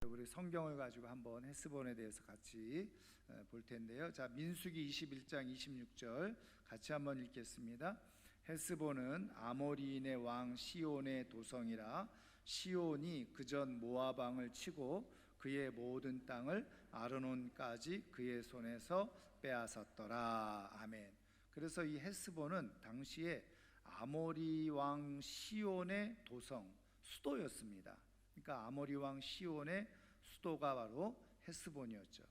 우리 성경을 가지고 한번 헤스본에 대해서 같이 볼 텐데요. 자, 민수기 21장 26절 같이 한번 읽겠습니다. 헤스본은 아모리인의 왕 시온의 도성이라. 시온이 그전 모압 왕을 치고 그의 모든 땅을 아르논까지 그의 손에서 빼앗았더라. 아멘. 그래서 이 헤스본은 당시에 아모리 왕 시온의 도성, 수도였습니다. 그러니까 아모리 왕 시온의 수도가 바로 헤스본이었죠.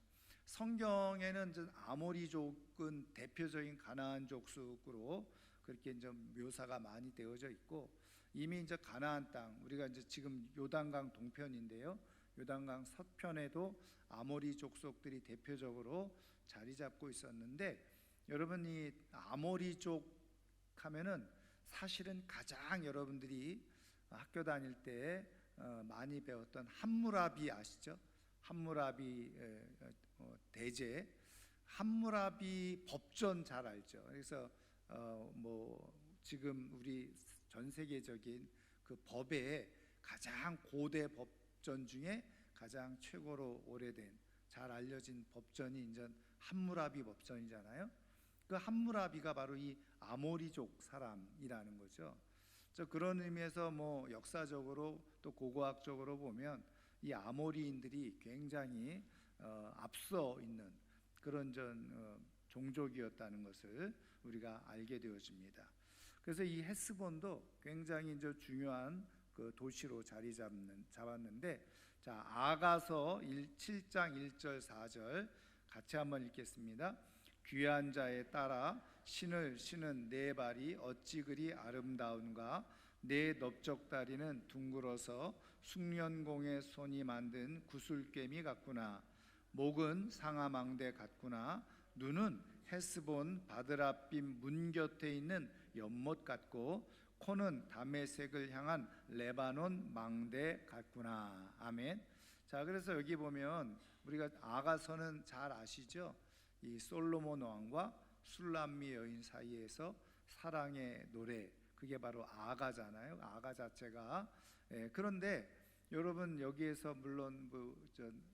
성경에는 아모리족은 대표적인 가나안족 속으로 그렇게 이제 묘사가 많이 되어져 있고, 이미 이제 가나안 땅, 우리가 이제 지금 요단강 동편인데요, 요단강 서편에도 아모리 족속들이 대표적으로 자리 잡고 있었는데, 여러분 이 아모리족 하면은 사실은 가장 여러분들이 학교 다닐 때 많이 배웠던 함무라비 아시죠? 함무라비 대제, 함무라비 법전 잘 알죠? 그래서 뭐 지금 우리 전 세계적인 그 법의 가장 고대 법전 중에 가장 최고로 오래된 잘 알려진 법전이 이제 함무라비 법전이잖아요. 그 함무라비가 바로 이 아모리족 사람이라는 거죠. 그런 의미에서 뭐 역사적으로 또 고고학적으로 보면 이 아모리인들이 굉장히 앞서 있는 그런 종족이었다는 것을 우리가 알게 되어집니다. 그래서 이 헤스본도 굉장히 이제 중요한 그 도시로 자리 잡았는데, 자, 아가서 7장 1절 4절 같이 한번 읽겠습니다. 귀한 자에 따라 신을 신은 내 발이 어찌 그리 아름다운가. 내 넓적다리는 둥글어서 숙련공의 손이 만든 구슬개미 같구나. 목은 상아망대 같구나. 눈은 헤스본 바드라빔 문 곁에 있는 연못 같고, 코는 다메섹을 향한 레바논 망대 같구나. 아멘. 자, 그래서 여기 보면 우리가 아가서는 잘 아시죠? 이 솔로몬 왕과 술람미 여인 사이에서 사랑의 노래, 그게 바로 아가잖아요. 아가 자체가. 그런데 여러분 여기에서 물론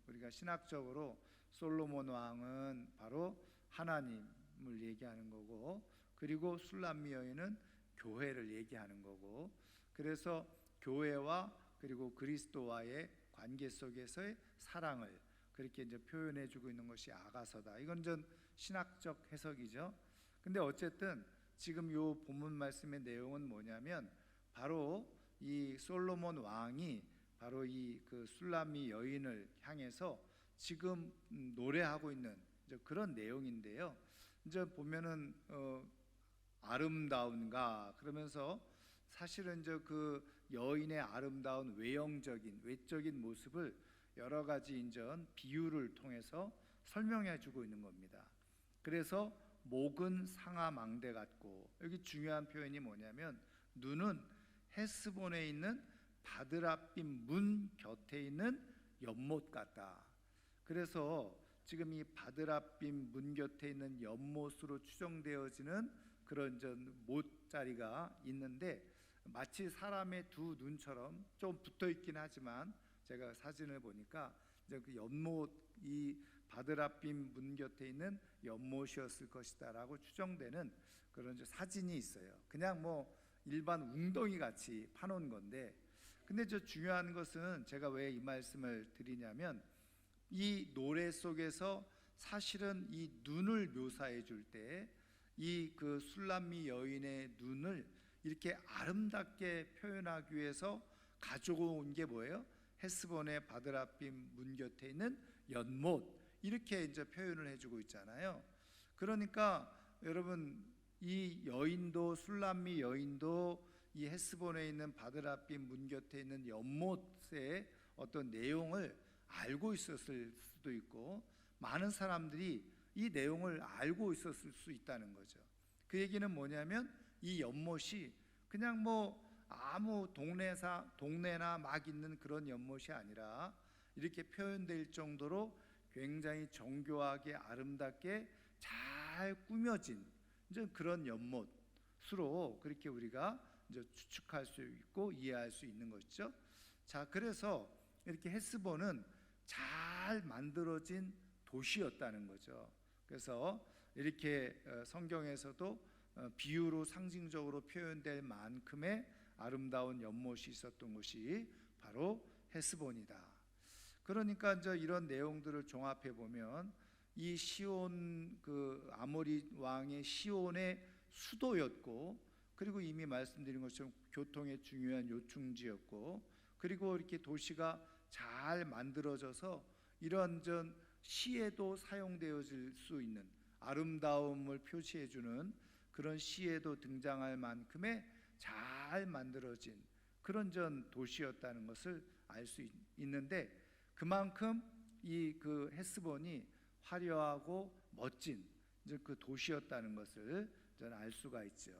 우리가 신학적으로 솔로몬 왕은 바로 하나님을 얘기하는 거고, 그리고 술람미 여인은 교회를 얘기하는 거고, 그래서 교회와 그리고 그리스도와의 관계 속에서의 사랑을 그렇게 이제 표현해주고 있는 것이 아가서다. 이건 전 신학적 해석이죠. 근데 어쨌든 지금 요 본문 말씀의 내용은 뭐냐면, 바로 이 솔로몬 왕이 바로 이 그 술람미 여인을 향해서 지금 노래하고 있는 이제 그런 내용인데요. 이제 보면은 아름다운가 그러면서 사실은 이제 그 여인의 아름다운 외적인 모습을 여러 가지 인전 비유를 통해서 설명해 주고 있는 겁니다. 그래서 목은 상아망대 같고, 여기 중요한 표현이 뭐냐면 눈은 헤스본에 있는 바드라빔 문 곁에 있는 연못 같다. 그래서 지금 이 바드라빔 문 곁에 있는 연못으로 추정되어지는 그런 못자리가 있는데, 마치 사람의 두 눈처럼 좀 붙어 있긴 하지만 제가 사진을 보니까 이제 그 연못, 이 바드라빔 문 곁에 있는 연못이었을 것이다라고 추정되는 그런 사진이 있어요. 그냥 뭐 일반 웅덩이 같이 파놓은 건데, 근데 중요한 것은 제가 왜 이 말씀을 드리냐면, 이 노래 속에서 사실은 이 눈을 묘사해 줄 때 이 그 술람미 여인의 눈을 이렇게 아름답게 표현하기 위해서 가져온 게 뭐예요? 헤스본의 바드라빔 문 곁에 있는 연못, 이렇게 이제 표현을 해주고 있잖아요. 그러니까 여러분 이 여인도, 술람미 여인도 이 헤스본에 있는 바드라빔 문 곁에 있는 연못의 어떤 내용을 알고 있었을 수도 있고, 많은 사람들이 이 내용을 알고 있었을 수 있다는 거죠. 그 얘기는 뭐냐면 이 연못이 그냥 뭐 아무 동네나 막 있는 그런 연못이 아니라 이렇게 표현될 정도로 굉장히 정교하게 아름답게 잘 꾸며진 이제 그런 연못으로 그렇게 우리가 이제 추측할 수 있고 이해할 수 있는 것이죠. 자, 그래서 이렇게 헤스본은 잘 만들어진 도시였다는 거죠. 그래서 이렇게 성경에서도 비유로 상징적으로 표현될 만큼의 아름다운 연못이 있었던 곳이 바로 헤스본이다. 그러니까 이제 이런 내용들을 종합해 보면 이 시온, 그 아모리 왕의 시온의 수도였고, 그리고 이미 말씀드린 것처럼 교통의 중요한 요충지였고, 그리고 이렇게 도시가 잘 만들어져서 이런 전 시에도 사용되어질 수 있는 아름다움을 표시해주는 그런 시에도 등장할 만큼의 잘 만들어진 그런 전 도시였다는 것을 알 수 있는데, 그만큼 이 그 헤스본이 화려하고 멋진 이제 그 도시였다는 것을 저는 알 수가 있죠.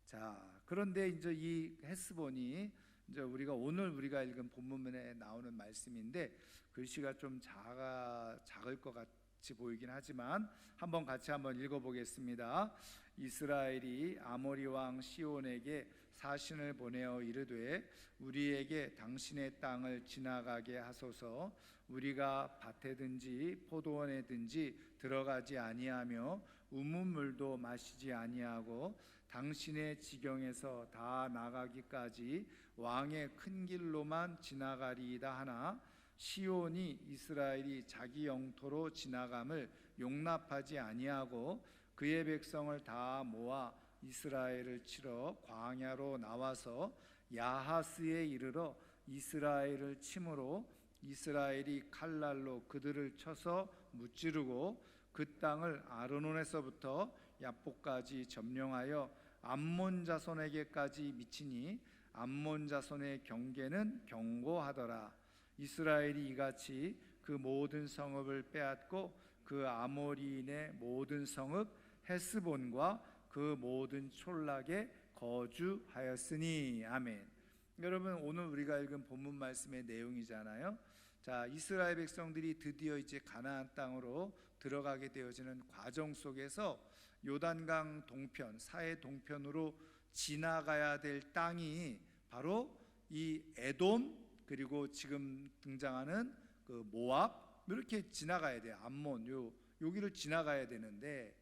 자, 그런데 이제 이 헤스본이 이제 오늘 우리가 읽은 본문에 나오는 말씀인데 글씨가 좀 작을 것 같이 보이긴 하지만 한번 읽어보겠습니다. 이스라엘이 아모리 왕 시온에게 사신을 보내어 이르되 우리에게 당신의 땅을 지나가게 하소서. 우리가 밭에든지 포도원에든지 들어가지 아니하며 우문물도 마시지 아니하고 당신의 지경에서 다 나가기까지 왕의 큰 길로만 지나가리이다 하나 시온이 이스라엘이 자기 영토로 지나감을 용납하지 아니하고 그의 백성을 다 모아 이스라엘을 치러 광야로 나와서 야하스에 이르러 이스라엘을 치므로 이스라엘이 칼날로 그들을 쳐서 무찌르고 그 땅을 아르논에서부터 야복까지 점령하여 암몬 자손에게까지 미치니 암몬 자손의 경계는 견고하더라. 이스라엘이 이같이 그 모든 성읍을 빼앗고 그 아모리인의 모든 성읍 헤스본과 그 모든 촌락에 거주하였으니. 아멘. 여러분, 오늘 우리가 읽은 본문 말씀의 내용이잖아요. 자, 이스라엘 백성들이 드디어 이제 가나안 땅으로 들어가게 되어지는 과정 속에서 요단강 동편, 사해 동편으로 지나가야 될 땅이 바로 이 에돔, 그리고 지금 등장하는 그 모압, 이렇게 지나가야 돼요. 암몬, 여기를 지나가야 되는데,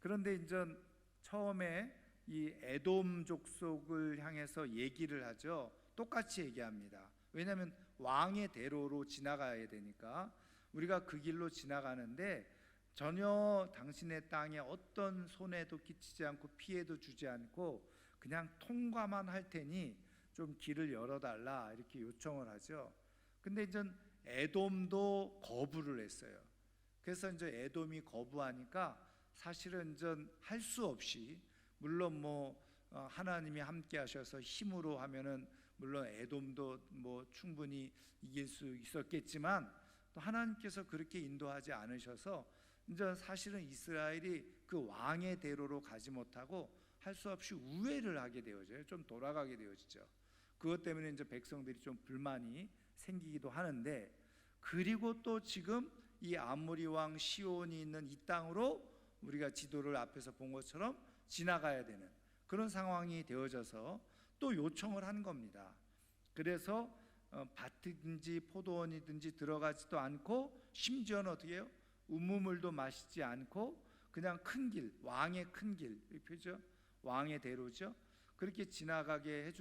그런데 이제 처음에 이 에돔 족속을 향해서 얘기를 하죠. 똑같이 얘기합니다. 왜냐하면 왕의 대로로 지나가야 되니까 우리가 그 길로 지나가는데 전혀 당신의 땅에 어떤 손해도 끼치지 않고 피해도 주지 않고 그냥 통과만 할 테니 좀 길을 열어달라, 이렇게 요청을 하죠. 근데 이제 에돔도 거부를 했어요. 그래서 이제 에돔이 거부하니까 사실은 이제 할 수 없이, 물론 하나님이 함께 하셔서 힘으로 하면은 물론 에돔도 충분히 이길 수 있었겠지만 또 하나님께서 그렇게 인도하지 않으셔서 이제 사실은 이스라엘이 그 왕의 대로로 가지 못하고 할 수 없이 우회를 하게 되어져요. 좀 돌아가게 되어지죠. 그것 때문에 이제 백성들이 좀 불만이 생기기도 하는데, 그리고 또 지금 이 아모리 왕 시온이 있는 이 땅으로 우리가 지도를 앞에서 본 것처럼 지나가야 되는 그런 상황이 되어져서 또 요청을 한 겁니다. 그래서 밭이든지 포도원이든지 들어가지도 않고 심지어는 어떻게 해요? 우무물도 마시지 않고 그냥 큰 길, 왕의 큰 길, 이 표죠? 왕의 대로죠. 그렇게 지나가게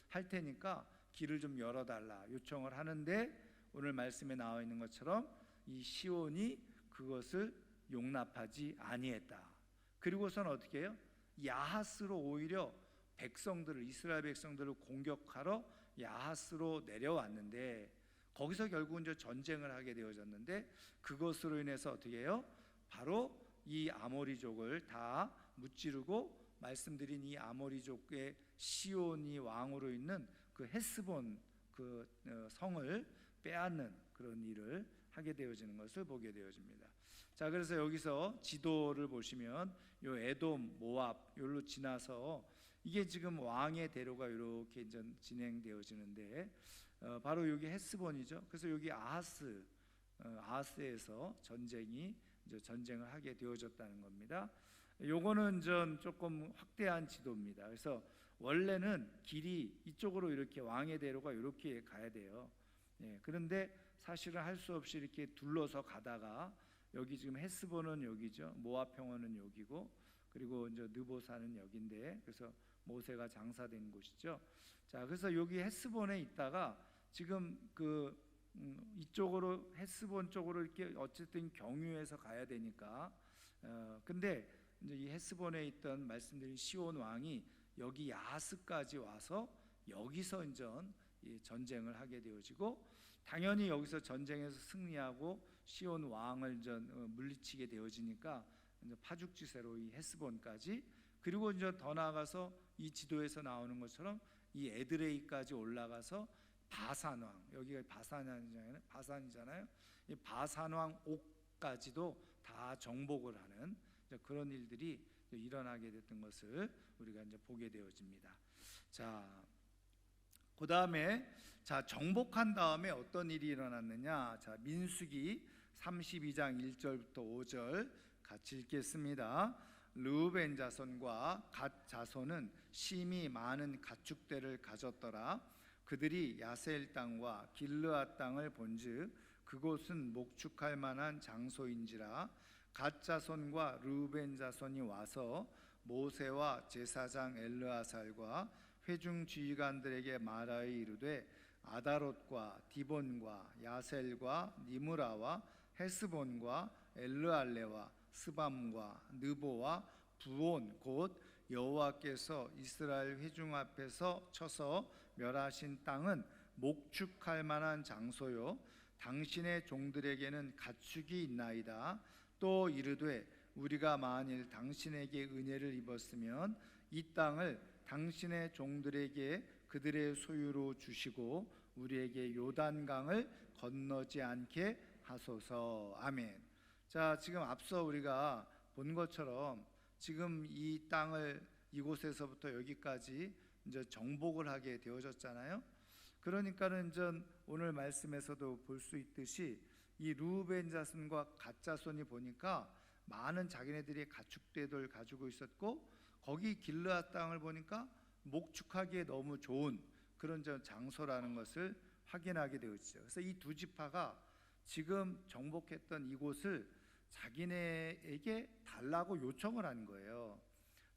할 테니까 길을 좀 열어달라 요청을 하는데, 오늘 말씀에 나와 있는 것처럼 이 시온이 그것을 용납하지 아니했다. 그리고선 어떻게 해요? 야하스로 오히려 이스라엘 백성들을 공격하러 야하스로 내려왔는데, 거기서 결국은 이제 전쟁을 하게 되어졌는데, 그것으로 인해서 어떻게 해요? 바로 이 아모리족을 다 무찌르고 말씀드린 이 아모리족의 시온이 왕으로 있는 그 헤스본 그 성을 빼앗는 그런 일을 하게 되어지는 것을 보게 되어집니다. 자, 그래서 여기서 지도를 보시면 요 에돔, 모압 여기로 지나서 이게 지금 왕의 대로가 이렇게 진행되어지는데 바로 여기 헤스본이죠. 그래서 여기 아하스에서 전쟁을 하게 되어졌다는 겁니다. 요거는 조금 확대한 지도입니다. 그래서 원래는 길이 이쪽으로 이렇게 왕의 대로가 이렇게 가야 돼요. 그런데 사실은 할 수 없이 이렇게 둘러서 가다가 여기 지금 헤스본은 여기죠. 모압 평원은 여기고 그리고 이제 느보산은 여기인데 그래서 모세가 장사된 곳이죠. 자, 그래서 여기 헤스본에 있다가 지금 이쪽으로 헤스본 쪽으로 이렇게 어쨌든 경유해서 가야 되니까 근데 이제 이 헤스본에 있던 말씀드린 시온 왕이 여기 야스까지 와서 여기서 이제 전쟁을 하게 되어지고 당연히 여기서 전쟁에서 승리하고 시온 왕을 이제 물리치게 되어지니까 이제 파죽지세로 이 헤스본까지 그리고 이제 더 나아가서 이 지도에서 나오는 것처럼 이 에드레이까지 올라가서 바산 왕 여기가 바산이잖아요. 이 바산 왕 옥까지도 다 정복을 하는 그런 일들이 일어나게 됐던 것을 우리가 이제 보게 되어집니다. 자, 그 다음에 정복한 다음에 어떤 일이 일어났느냐? 자, 민수기 32장 1절부터 5절 같이 읽겠습니다. 르우벤 자손과 갓 자손은 심히 많은 가축대를 가졌더라. 그들이 야셀 땅과 길르앗 땅을 본즉 그곳은 목축할 만한 장소인지라. 갓 자손과 르우벤 자손이 와서 모세와 제사장 엘르아살과 회중 지휘관들에게 말하여 이르되 아다롯과 디본과 야셀과 니므라와 헤스본과 엘르알레와 스밤과 느보와 부온 곧 여호와께서 이스라엘 회중 앞에서 쳐서 멸하신 땅은 목축할 만한 장소요 당신의 종들에게는 가축이 있나이다. 또 이르되 우리가 만일 당신에게 은혜를 입었으면 이 땅을 당신의 종들에게 그들의 소유로 주시고 우리에게 요단강을 건너지 않게 하소서. 아멘. 자, 지금 앞서 우리가 본 것처럼 지금 이 땅을 이곳에서부터 여기까지 이제 정복을 하게 되어졌잖아요. 그러니까는 오늘 말씀에서도 볼 수 있듯이 이 르우벤 자손과 갓 자손이 보니까 많은 자기네들이 가축대들 가지고 있었고 거기 길르앗 땅을 보니까 목축하기에 너무 좋은 그런 장소라는 것을 확인하게 되었죠. 그래서 이 두 지파가 지금 정복했던 이곳을 자기네에게 달라고 요청을 한 거예요.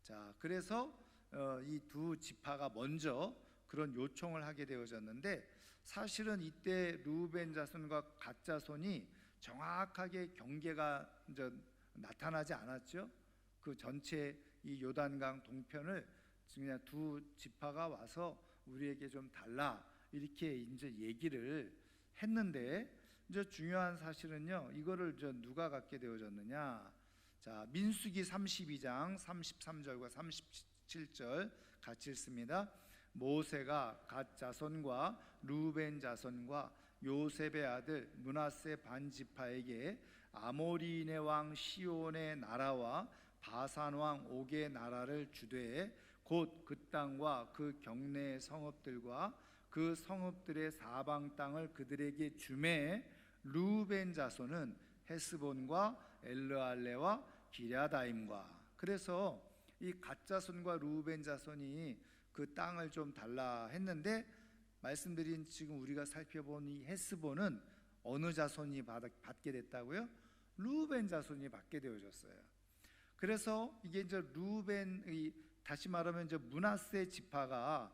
자, 그래서 이 두 지파가 먼저 그런 요청을 하게 되어졌는데 사실은 이때 르우벤 자손과 갓 자손이 정확하게 경계가 이제 나타나지 않았죠. 그 전체 이 요단강 동편을 그냥 두 지파가 와서 우리에게 좀 달라 이렇게 이제 얘기를 했는데 이제 중요한 사실은요. 이거를 누가 갖게 되어졌느냐? 자, 민수기 32장 33절과 37절 같이 읽습니다. 모세가 갓 자손과 르우벤 자손과 요셉의 아들 므낫세 반 지파에게 아모리인의 왕 시온의 나라와 바산 왕 옥의 나라를 주되 곧 그 땅과 그 경내의 성읍들과 그 성읍들의 사방 땅을 그들에게 주매 르우벤 자손은 헤스본과 엘르알레와 기랴다임과. 그래서 이 갓 자손과 르우벤 자손이 그 땅을 좀 달라 했는데 말씀드린 지금 우리가 살펴본 이 헤스본은 어느 자손이 받게 됐다고요? 르우벤 자손이 받게 되어졌어요. 그래서 이게 이제 르우벤의 다시 말하면 이제 므낫세 지파가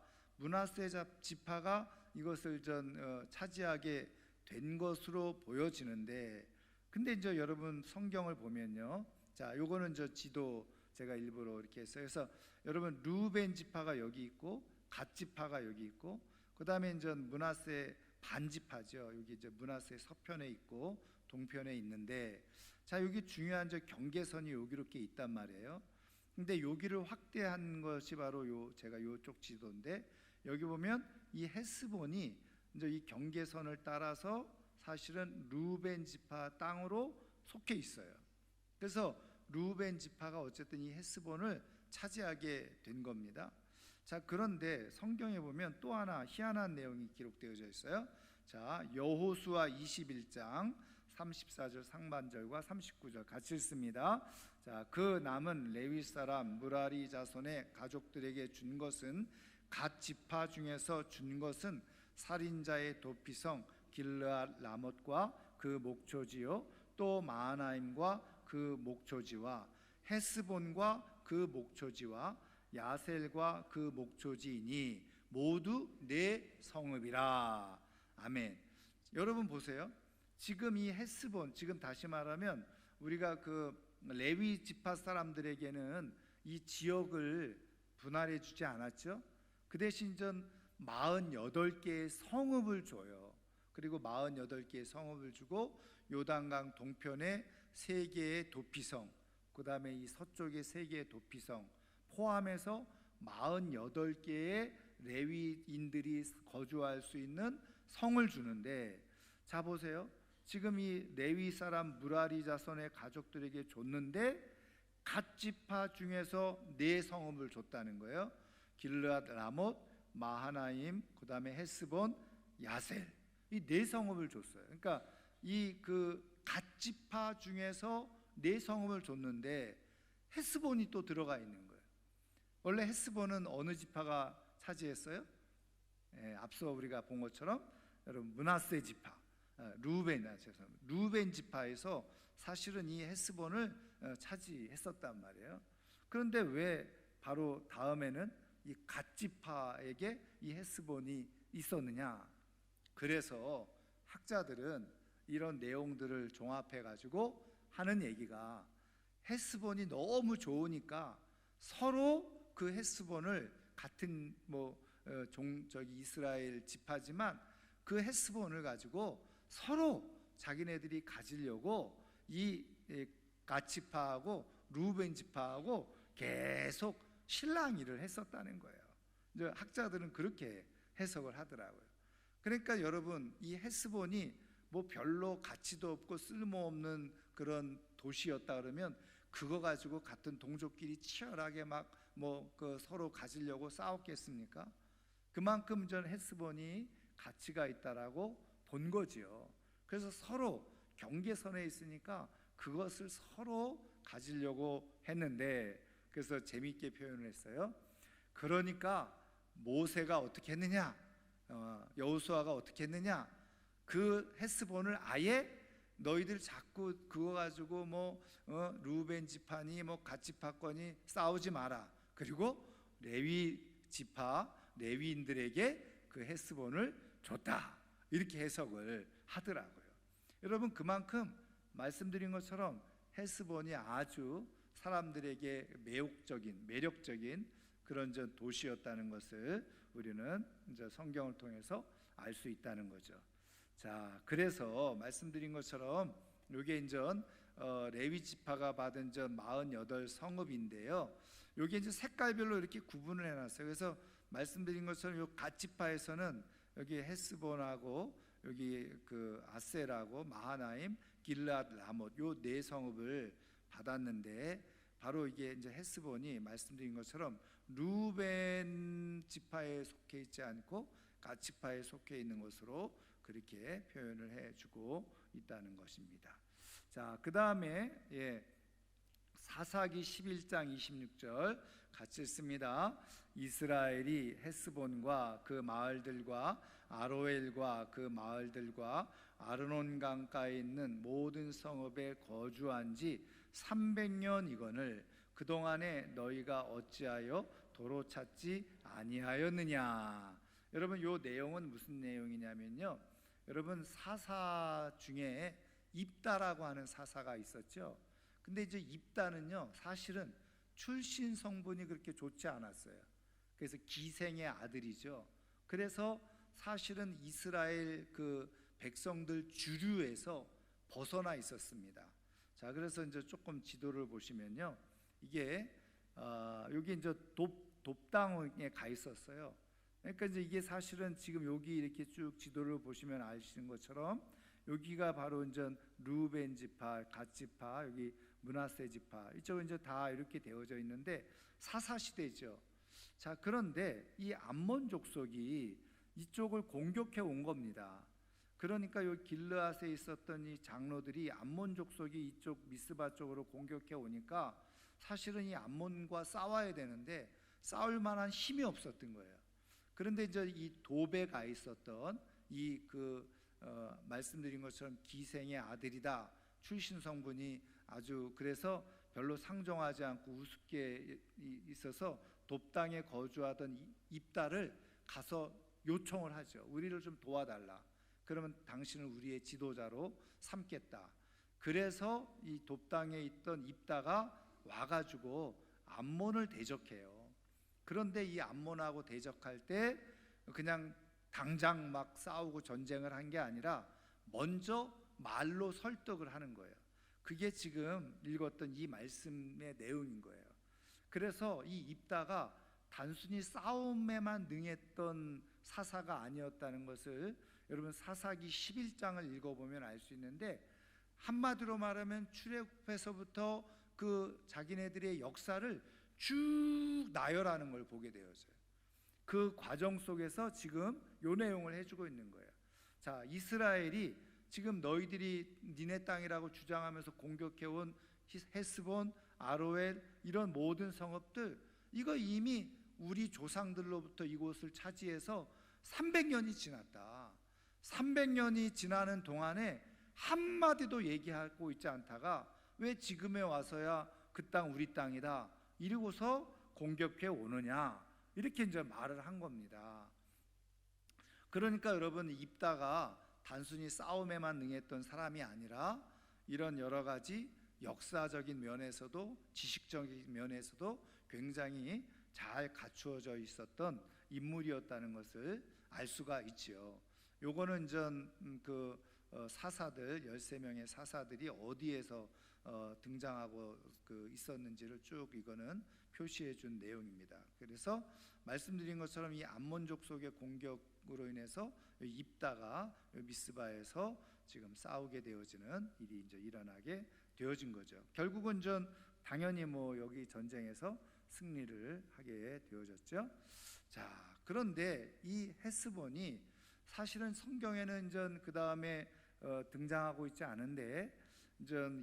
이것을 차지하게 된 것으로 보여지는데 근데 이제 여러분 성경을 보면요. 자, 요거는 지도 제가 일부러 이렇게 했어요. 그래서 여러분 르우벤 지파가 여기 있고 갓 지파가 여기 있고 그다음에 이제 므낫세 반 지파죠. 여기 이제 므낫세 서편에 있고 동편에 있는데 자, 여기 중요한 경계선이 여기로 이렇게 있단 말이에요. 근데 여기를 확대한 것이 바로 제가 요쪽 지도인데 여기 보면 이 헤스본이 이제 이 경계선을 따라서 사실은 르우벤 지파 땅으로 속해 있어요. 그래서 르우벤 지파가 어쨌든 이 헤스본을 차지하게 된 겁니다. 자, 그런데 성경에 보면 또 하나 희한한 내용이 기록되어져 있어요. 자, 여호수아 21장 34절 상반절과 39절 같이 읽습니다. 자, 그 남은 레위 사람 무라리 자손의 가족들에게 준 것은 갓 지파 중에서 준 것은 살인자의 도피성 길르앗 라못과 그 목초지요 또 마하나임과 그 목초지와 헤스본과 그 목초지와 야셀과 그 목초지이니 모두 내 성읍이라. 아멘. 여러분 보세요. 지금 이 헤스본, 지금 다시 말하면 우리가 그 레위 지파 사람들에게는 이 지역을 분할해 주지 않았죠. 그 대신 전 48개의 성읍을 줘요. 그리고 48개의 성읍을 주고 요단강 동편에 3개의 도피성, 그 다음에 이 서쪽에 3개의 도피성 포함해서 48개의 레위인들이 거주할 수 있는 성을 주는데, 자 보세요. 지금 이 레위 사람 무라리 자손의 가족들에게 줬는데 갓 지파 중에서 4성읍을 줬다는 거예요. 길르앗 라못, 마하나임, 그 다음에 헤스본, 야셀, 이 4성읍을 줬어요. 그러니까 이 그 갓 지파 중에서 4성읍을 줬는데 헤스본이 또 들어가 있는 거예요. 원래 헤스본은 어느 지파가 차지했어요? 앞서 우리가 본 것처럼 여러분 므낫세 지파, 루벤 지파에서 사실은 이 헤스본을 차지했었단 말이에요. 그런데 왜 바로 다음에는 이 갓 지파에게 이 헤스본이 있었느냐? 그래서 학자들은 이런 내용들을 종합해 가지고 하는 얘기가, 헤스본이 너무 좋으니까 서로 그 헤스본을 같은 저기 이스라엘 지파지만 그 헤스본을 가지고 서로 자기네들이 가지려고 이 갓 지파하고 루벤 지파하고 계속 실랑이를 했었다는 거예요. 이제 학자들은 그렇게 해석을 하더라고요. 그러니까 여러분, 이 헤스본이 뭐 별로 가치도 없고 쓸모없는 그런 도시였다 그러면 그거 가지고 같은 동족끼리 치열하게 그 서로 가지려고 싸웠겠습니까? 그만큼 전 헤스본이 가치가 있다라고 본 거지요. 그래서 서로 경계선에 있으니까 그것을 서로 가지려고 했는데, 그래서 재미있게 표현을 했어요. 그러니까 모세가 어떻게 했느냐, 여호수아가 어떻게 했느냐, 그 헤스본을 아예 너희들 자꾸 그거 가지고 루벤 지파니 갓 지파권이 싸우지 마라. 그리고 레위 지파 레위인들에게 그 헤스본을 줬다. 이렇게 해석을 하더라고요. 여러분, 그만큼 말씀드린 것처럼 헤스본이 아주 사람들에게 매력적인 그런 도시였다는 것을 우리는 이제 성경을 통해서 알 수 있다는 거죠. 자, 그래서 말씀드린 것처럼 이게 이제 레위 지파가 받은 48성읍인데요. 여기 이제 색깔별로 이렇게 구분을 해놨어요. 그래서 말씀드린 것처럼 요 갓 지파에서는 여기 헤스본하고 여기 그 아셀하고 마하나임, 길르앗 라못 요 4성읍을 받았는데, 바로 이게 이제 헤스본이 말씀드린 것처럼 루벤 지파에 속해 있지 않고 갓 지파에 속해 있는 것으로 그렇게 표현을 해주고 있다는 것입니다. 자, 그 다음에 사사기 11장 26절 같이 읽습니다. 이스라엘이 헤스본과 그 마을들과 아로엘과 그 마을들과 아르논 강가에 있는 모든 성읍에 거주한 지 300년이거늘 그동안에 너희가 어찌하여 도로 찾지 아니하였느냐. 여러분, 이 내용은 무슨 내용이냐면요, 여러분 사사 중에 입다라고 하는 사사가 있었죠. 근데 이제 입다는요 사실은 출신 성분이 그렇게 좋지 않았어요. 그래서 기생의 아들이죠. 그래서 사실은 이스라엘 그 백성들 주류에서 벗어나 있었습니다. 자, 그래서 이제 조금 지도를 보시면요, 이게 여기 이제 돕당에 가 있었어요. 그러니까 이제 이게 사실은 지금 여기 이렇게 쭉 지도를 보시면 아시는 것처럼 여기가 바로 이제 루벤 지파, 갓 지파, 여기 므낫세 지파, 이쪽은 이제 다 이렇게 되어져 있는데 사사 시대죠. 자, 그런데 이 암몬 족속이 이쪽을 공격해 온 겁니다. 그러니까 요 길르앗에 있었던 이 장로들이 암몬 족속이 이쪽 미스바 쪽으로 공격해 오니까 사실은 이 암몬과 싸워야 되는데 싸울 만한 힘이 없었던 거예요. 그런데 이제 이 도베가 있었던 이 그 말씀드린 것처럼 기생의 아들이다. 출신 성분이 아주 그래서 별로 상종하지 않고 우습게 있어서 돕당에 거주하던 입다를 가서 요청을 하죠. 우리를 좀 도와달라. 그러면 당신을 우리의 지도자로 삼겠다. 그래서 이 돕당에 있던 입다가 와가지고 암몬을 대적해요. 그런데 이 암몬하고 대적할 때 그냥 당장 막 싸우고 전쟁을 한 게 아니라 먼저 말로 설득을 하는 거예요. 그게 지금 읽었던 이 말씀의 내용인 거예요. 그래서 이 입다가 단순히 싸움에만 능했던 사사가 아니었다는 것을 여러분 사사기 11장을 읽어보면 알 수 있는데, 한마디로 말하면 출애굽에서부터 그 자기네들의 역사를 쭉 나열하는 걸 보게 되었어요. 그 과정 속에서 지금 요 내용을 해주고 있는 거예요. 자, 이스라엘이 지금 너희들이 니네 땅이라고 주장하면서 공격해온 헤스본, 아로엘 이런 모든 성읍들, 이거 이미 우리 조상들로부터 이곳을 차지해서 300년이 지났다. 300년이 지나는 동안에 한마디도 얘기하고 있지 않다가 왜 지금에 와서야 그 땅 우리 땅이다 이러고서 공격해 오느냐, 이렇게 이제 말을 한 겁니다. 그러니까 여러분, 입다가 단순히 싸움에만 능했던 사람이 아니라 이런 여러 가지 역사적인 면에서도 지식적인 면에서도 굉장히 잘 갖추어져 있었던 인물이었다는 것을 알 수가 있지요. 요거는 전 사사들 13명의 사사들이 어디에서 등장하고 있었는지를 쭉 이거는 표시해 준 내용입니다. 그래서 말씀드린 것처럼 이 암몬족 속의 공격으로 인해서 입다가 미스바에서 지금 싸우게 되어지는 일이 이제 일어나게 되어진 거죠. 결국은 당연히 여기 전쟁에서 승리를 하게 되어졌죠. 자, 그런데 이 헤스본이 사실은 성경에는 그 다음에 등장하고 있지 않은데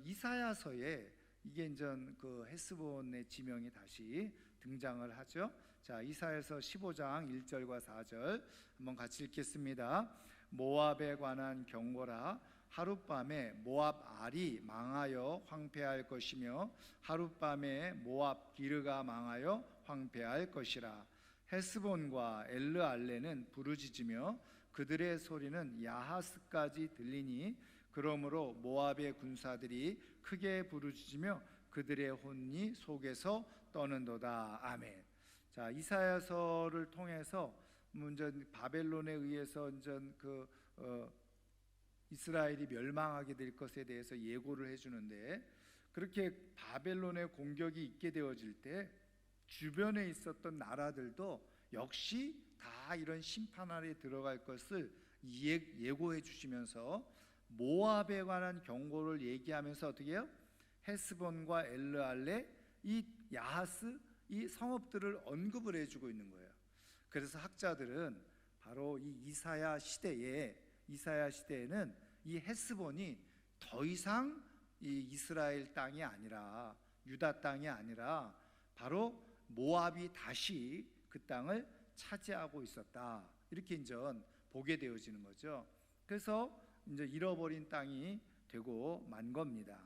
이사야서에 이게 그 헤스본의 지명이 다시 등장을 하죠. 자, 이사야서 15장 1절과 4절 한번 같이 읽겠습니다. 모압에 관한 경고라. 하룻밤에 모압 알이 망하여 황폐할 것이며 하룻밤에 모압 기르가 망하여 황폐할 것이라. 헤스본과 엘르알레는 부르짖으며 그들의 소리는 야하스까지 들리니 그러므로 모압의 군사들이 크게 부르짖으며 그들의 혼이 속에서 떠는도다. 아멘. 자, 이사야서를 통해서 바벨론에 의해서 이스라엘이 멸망하게 될 것에 대해서 예고를 해주는데, 그렇게 바벨론의 공격이 있게 되어질 때 주변에 있었던 나라들도 역시 다 이런 심판 아래 들어갈 것을 예고해 주시면서 모압에 관한 경고를 얘기하면서 어떻게 해요? 헤스본과 엘르알레, 이 야하스, 이 성읍들을 언급을 해주고 있는 거예요. 그래서 학자들은 바로 이 이사야 시대에는 이 헤스본이 더 이상 이 이스라엘 땅이 아니라 유다 땅이 아니라 바로 모압이 다시 그 땅을 차지하고 있었다, 이렇게 이제 보게 되어지는 거죠. 그래서 이제 잃어버린 땅이 되고 만 겁니다.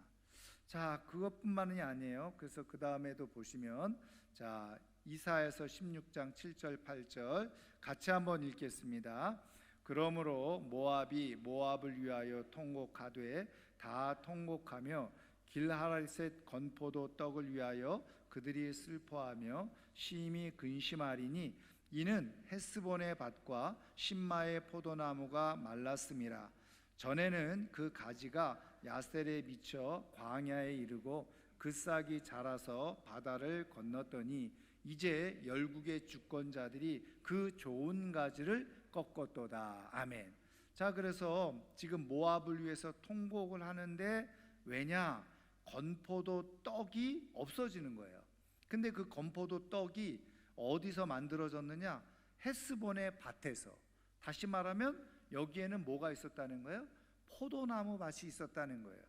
자, 그것뿐만이 아니에요. 그래서 그 다음에도 보시면, 자, 이사야서 16장 7절 8절 같이 한번 읽겠습니다. 그러므로 모압이 모압을 위하여 통곡하되 다 통곡하며 길하라셋 건포도 떡을 위하여 그들이 슬퍼하며 심히 근심하리니 이는 헤스본의 밭과 신마의 포도나무가 말랐음이라. 전에는 그 가지가 야셀에 미쳐 광야에 이르고 그 싹이 자라서 바다를 건넜더니 이제 열국의 주권자들이 그 좋은 가지를 꺾었도다. 아멘. 자, 그래서 지금 모압을 위해서 통곡을 하는데 왜냐? 건포도 떡이 없어지는 거예요. 근데 그 건포도 떡이 어디서 만들어졌느냐? 헤스본의 밭에서. 다시 말하면 여기에는 뭐가 있었다는 거예요? 포도나무 밭이 있었다는 거예요.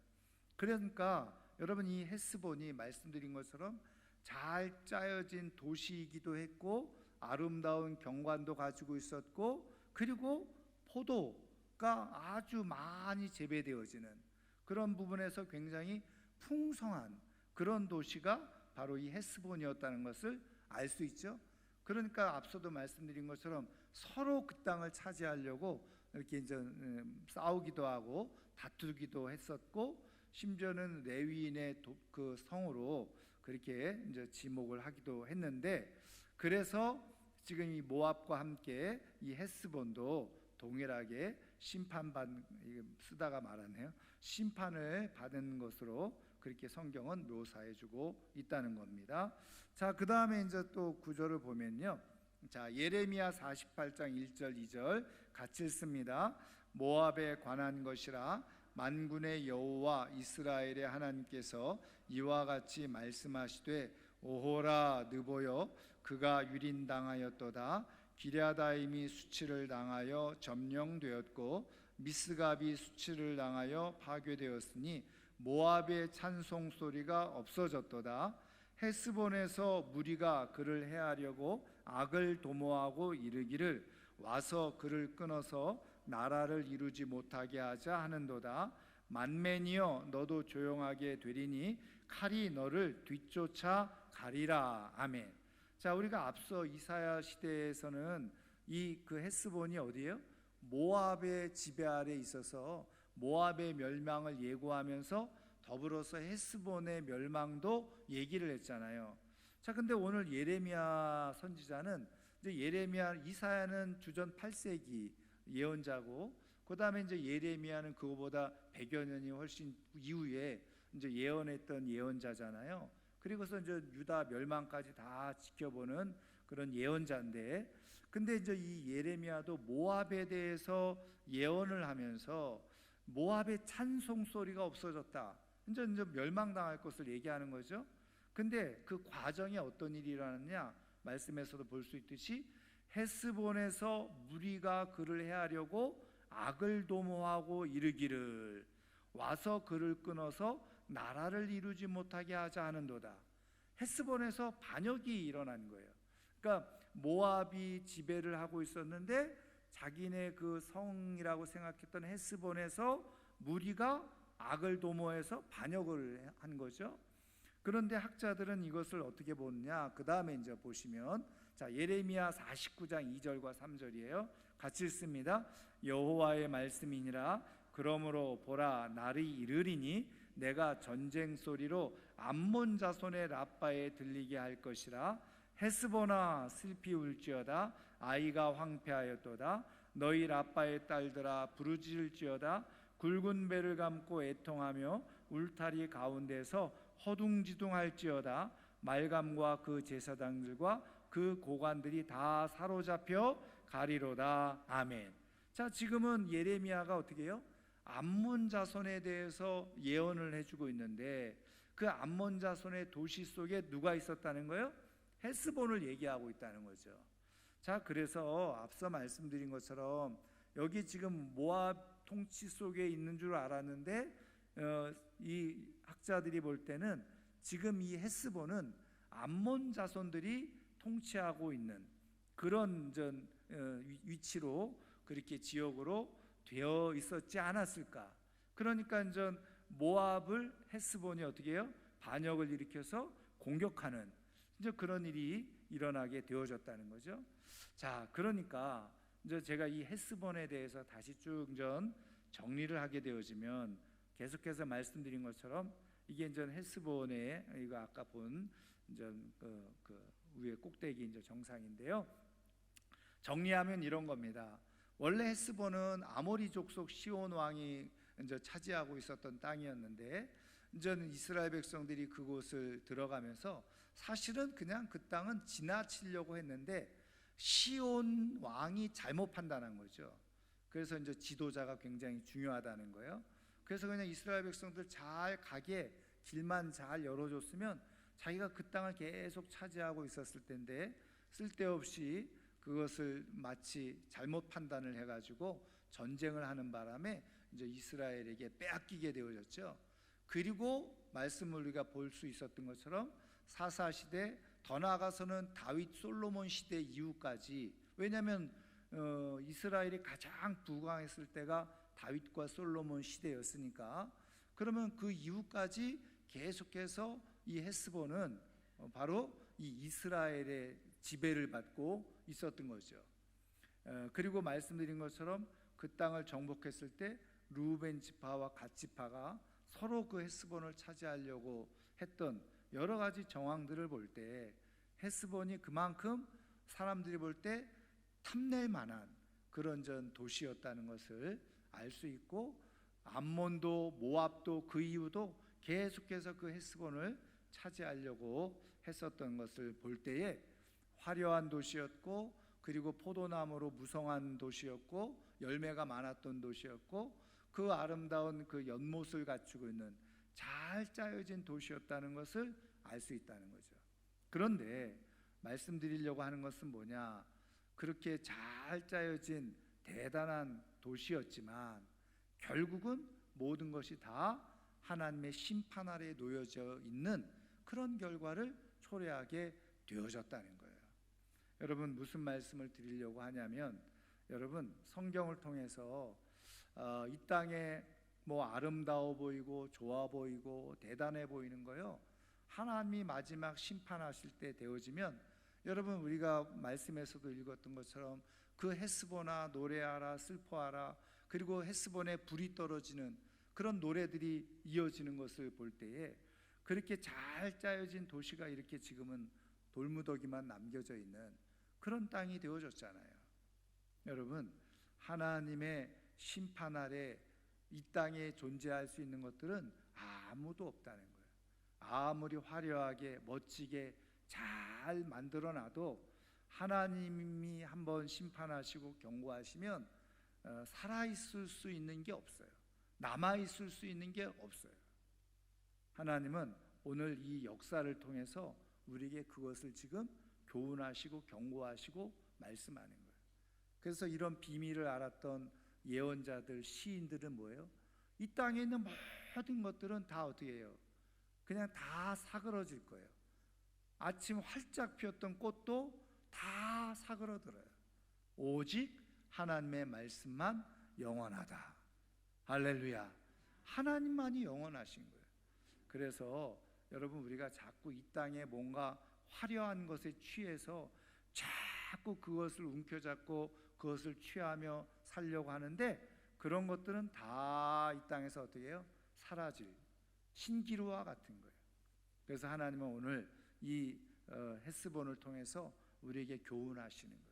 그러니까 여러분, 이 헤스본이 말씀드린 것처럼 잘 짜여진 도시이기도 했고 아름다운 경관도 가지고 있었고, 그리고 포도, 아주 많이 재배되어지는 그런 부분에서 굉장히 풍성한 그런 도시가 바로 이 헤스본이었다는 것을 알 수 있죠. 그러니까 앞서도 말씀드린 것처럼 서로 그 땅을 차지하려고 이렇게 이제 싸우기도 하고 다투기도 했었고, 심지어는 레위인의 그 성으로 그렇게 이제 지목을 하기도 했는데, 그래서 지금 이 모압과 함께 이 헤스본도 동일하게 쓰다가 말았네요. 심판을 받은 것으로 그렇게 성경은 묘사해주고 있다는 겁니다. 자, 그 다음에 이제 또 구절을 보면요. 자, 예레미야 48장 1절 2절 같이 읽습니다. 모압에 관한 것이라 만군의 여호와 이스라엘의 하나님께서 이와 같이 말씀하시되 오호라 느보여 그가 유린당하였도다. 기랴다임이 수치를 당하여 점령되었고 미스갑이 수치를 당하여 파괴되었으니 모압의 찬송 소리가 없어졌도다. 헤스본에서 무리가 그를 해하려고 악을 도모하고 이르기를 와서 그를 끊어서 나라를 이루지 못하게 하자 하는도다. 만맨이여 너도 조용하게 되리니 칼이 너를 뒤쫓아 가리라. 아멘. 자, 우리가 앞서 이사야 시대에서는 이 그 헤스본이 어디예요? 모압의 지배 아래 있어서 모압의 멸망을 예고하면서 더불어서 헤스본의 멸망도 얘기를 했잖아요. 자, 근데 오늘 예레미야 선지자는 이제 이사야는 주전 8세기 예언자고, 그 다음에 이제 예레미야는 그거보다 100여 년이 훨씬 이후에 이제 예언했던 예언자잖아요. 그리고서 이제 유다 멸망까지 다 지켜보는 그런 예언자인데, 근데 이제 이 예레미야도 모압에 대해서 예언을 하면서 모압의 찬송 소리가 없어졌다. 이제 멸망당할 것을 얘기하는 거죠. 근데 그 과정에 어떤 일이 일어났냐? 말씀에서도 볼 수 있듯이 헤스본에서 무리가 그를 해하려고 악을 도모하고 이르기를 와서 그를 끊어서 나라를 이루지 못하게 하자 하는도다. 헤스본에서 반역이 일어난 거예요. 그러니까 모압이 지배를 하고 있었는데 자기네 그 성이라고 생각했던 헤스본에서 무리가 악을 도모해서 반역을 한 거죠. 그런데 학자들은 이것을 어떻게 보느냐? 그 다음에 이제 보시면 자, 예레미야 49장 2절과 3절이에요. 같이 읽습니다. 여호와의 말씀이니라. 그러므로 보라, 날이 이르리니 내가 전쟁 소리로 암몬 자손의 라빠에 들리게 할 것이라. 헤스보나 슬피 울지어다. 아이가 황폐하였도다. 너희 라빠의 딸들아 부르짖을지어다. 굵은 배를 감고 애통하며 울타리 가운데서 허둥지둥할지어다. 말감과 그 제사장들과 그 고관들이 다 사로잡혀 가리로다. 아멘. 자, 지금은 예레미야가 어떻게 해요? 암몬 자손에 대해서 예언을 해주고 있는데 그 암몬 자손의 도시 속에 누가 있었다는 거예요? 헤스본을 얘기하고 있다는 거죠. 자, 그래서 앞서 말씀드린 것처럼 여기 지금 모압 통치 속에 있는 줄 알았는데 이 학자들이 볼 때는 지금 이 헤스본은 암몬 자손들이 통치하고 있는 그런 위치로 그렇게 지역으로 되어 있었지 않았을까. 그러니까 모압을 헤스본이 어떻게 해요? 반역을 일으켜서 공격하는 이제 그런 일이 일어나게 되어졌다는 거죠. 자, 그러니까 이제 제가 이 헤스본에 대해서 다시 쭉 정리를 하게 되어지면 계속해서 말씀드린 것처럼 이게 이제 헤스본의 이거 아까 본 그 위에 꼭대기 이제 정상인데요. 정리하면 이런 겁니다. 원래 헤스본은 아모리 족속 시온 왕이 이제 차지하고 있었던 땅이었는데 이제는 이스라엘 백성들이 그곳을 들어가면서 사실은 그냥 그 땅은 지나치려고 했는데 시온 왕이 잘못 판단한 거죠. 그래서 이제 지도자가 굉장히 중요하다는 거예요. 그래서 그냥 이스라엘 백성들 잘 가게 길만 잘 열어줬으면 자기가 그 땅을 계속 차지하고 있었을 텐데 쓸데없이 그것을 마치 잘못 판단을 해가지고 전쟁을 하는 바람에 이제 이스라엘에게 빼앗기게 되어졌죠. 그리고 말씀을 우리가 볼 수 있었던 것처럼 사사시대 더 나아가서는 다윗 솔로몬 시대 이후까지, 왜냐하면 이스라엘이 가장 부강했을 때가 다윗과 솔로몬 시대였으니까, 그러면 그 이후까지 계속해서 이 헤스본은 바로 이 이스라엘의 지배를 받고 있었던 거죠. 그리고 말씀드린 것처럼 그 땅을 정복했을 때 루벤 지파와 갓 지파가 서로 그 헤스본을 차지하려고 했던 여러 가지 정황들을 볼 때 헤스본이 그만큼 사람들이 볼 때 탐낼 만한 그런 도시였다는 것을 알 수 있고, 암몬도 모압도 그 이후도 계속해서 그 헤스본을 차지하려고 했었던 것을 볼 때에 화려한 도시였고, 그리고 포도나무로 무성한 도시였고, 열매가 많았던 도시였고, 그 아름다운 그 연못을 갖추고 있는 잘 짜여진 도시였다는 것을 알 수 있다는 거죠. 그런데 말씀드리려고 하는 것은 뭐냐, 그렇게 잘 짜여진 대단한 도시였지만 결국은 모든 것이 다 하나님의 심판 아래에 놓여져 있는 그런 결과를 초래하게 되어졌다는 거예요. 여러분, 무슨 말씀을 드리려고 하냐면, 여러분, 성경을 통해서 이 땅에 아름다워 보이고 좋아 보이고 대단해 보이는 거요, 하나님이 마지막 심판하실 때 되어지면, 여러분, 우리가 말씀에서도 읽었던 것처럼 그 헤스본아 노래하라 슬퍼하라, 그리고 헤스본에 불이 떨어지는 그런 노래들이 이어지는 것을 볼 때에 그렇게 잘 짜여진 도시가 이렇게 지금은 돌무더기만 남겨져 있는 그런 땅이 되어졌잖아요. 여러분, 하나님의 심판 아래 이 땅에 존재할 수 있는 것들은 아무도 없다는 거예요. 아무리 화려하게 멋지게 잘 만들어놔도 하나님이 한번 심판하시고 경고하시면 살아있을 수 있는 게 없어요. 남아있을 수 있는 게 없어요. 하나님은 오늘 이 역사를 통해서 우리에게 그것을 지금 교훈하시고 경고하시고 말씀하는 거예요. 그래서 이런 비밀을 알았던 예언자들, 시인들은 뭐예요? 이 땅에 있는 모든 것들은 다 어떻게 해요? 그냥 다 사그러질 거예요. 아침 활짝 피었던 꽃도 다 사그러들어요. 오직 하나님의 말씀만 영원하다. 할렐루야. 하나님만이 영원하신 거예요. 그래서 여러분, 우리가 자꾸 이 땅에 뭔가 화려한 것에 취해서 자꾸 그것을 움켜잡고 그것을 취하며 살려고 하는데, 그런 것들은 다 이 땅에서 어떻게 해요? 사라질 신기루와 같은 거예요. 그래서 하나님은 오늘 이 헤스본을 통해서 우리에게 교훈하시는 거예요.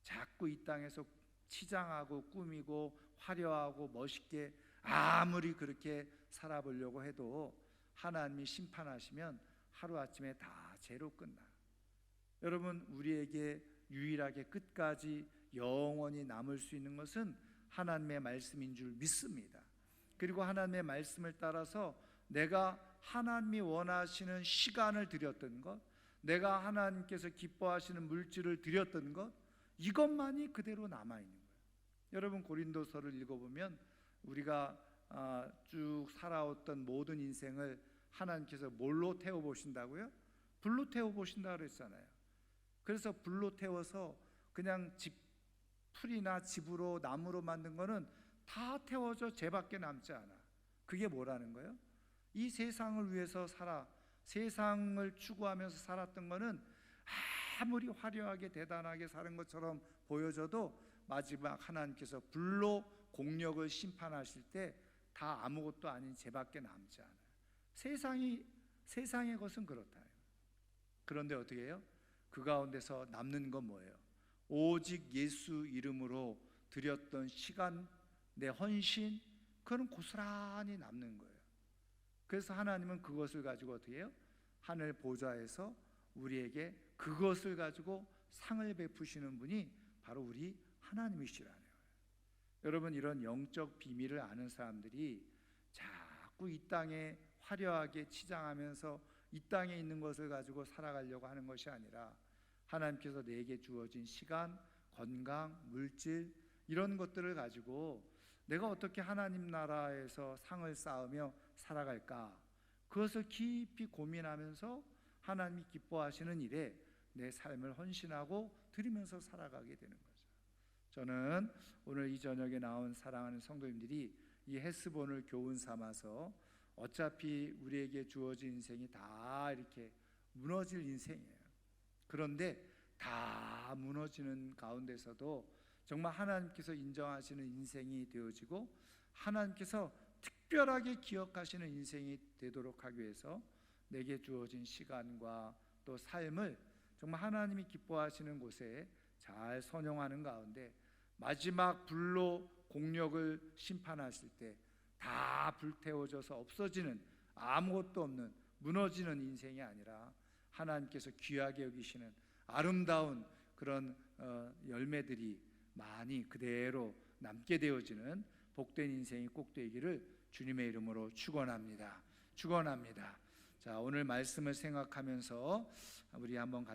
자꾸 이 땅에서 치장하고 꾸미고 화려하고 멋있게 아무리 그렇게 살아보려고 해도 하나님이 심판하시면 하루아침에 다 죄로 끝나요. 여러분, 우리에게 유일하게 끝까지 영원히 남을 수 있는 것은 하나님의 말씀인 줄 믿습니다. 그리고 하나님의 말씀을 따라서 내가 하나님이 원하시는 시간을 드렸던 것, 내가 하나님께서 기뻐하시는 물질을 드렸던 것, 이것만이 그대로 남아있는 거예요. 여러분, 고린도서를 읽어보면 우리가 쭉 살아왔던 모든 인생을 하나님께서 뭘로 태워보신다고요? 불로 태워보신다고 그랬잖아요. 그래서 불로 태워서 그냥 풀이나 집으로 나무로 만든 거는 다 태워져 죄밖에 남지 않아. 그게 뭐라는 거예요? 이 세상을 위해서 세상을 추구하면서 살았던 거는 아무리 화려하게 대단하게 사는 것처럼 보여져도 마지막 하나님께서 불로 공력을 심판하실 때 다 아무것도 아닌 죄밖에 남지 않아요. 세상의 것은 그렇다. 그런데 어떻게 해요? 그 가운데서 남는 건 뭐예요? 오직 예수 이름으로 드렸던 시간, 내 헌신, 그건 고스란히 남는 거예요. 그래서 하나님은 그것을 가지고 어떻게 해요? 하늘 보좌에서 우리에게 그것을 가지고 상을 베푸시는 분이 바로 우리 하나님이시라는 거예요. 여러분, 이런 영적 비밀을 아는 사람들이 자꾸 이 땅에 화려하게 치장하면서 이 땅에 있는 것을 가지고 살아가려고 하는 것이 아니라, 하나님께서 내게 주어진 시간, 건강, 물질, 이런 것들을 가지고 내가 어떻게 하나님 나라에서 상을 쌓으며 살아갈까, 그것을 깊이 고민하면서 하나님이 기뻐하시는 일에 내 삶을 헌신하고 드리면서 살아가게 되는 거죠. 저는 오늘 이 저녁에 나온 사랑하는 성도님들이 이 헤스본을 교훈 삼아서 어차피 우리에게 주어진 인생이 다 이렇게 무너질 인생이에요. 그런데 다 무너지는 가운데서도 정말 하나님께서 인정하시는 인생이 되어지고 하나님께서 특별하게 기억하시는 인생이 되도록 하기 위해서 내게 주어진 시간과 또 삶을 정말 하나님이 기뻐하시는 곳에 잘 선용하는 가운데 마지막 불로 공력을 심판하실 때 다 불태워져서 없어지는 아무것도 없는 무너지는 인생이 아니라 하나님께서 귀하게 여기시는 아름다운 그런 열매들이 많이 그대로 남게 되어지는 복된 인생이 꼭 되기를 주님의 이름으로 축원합니다. 자, 오늘 말씀을 생각하면서 우리 한번 같이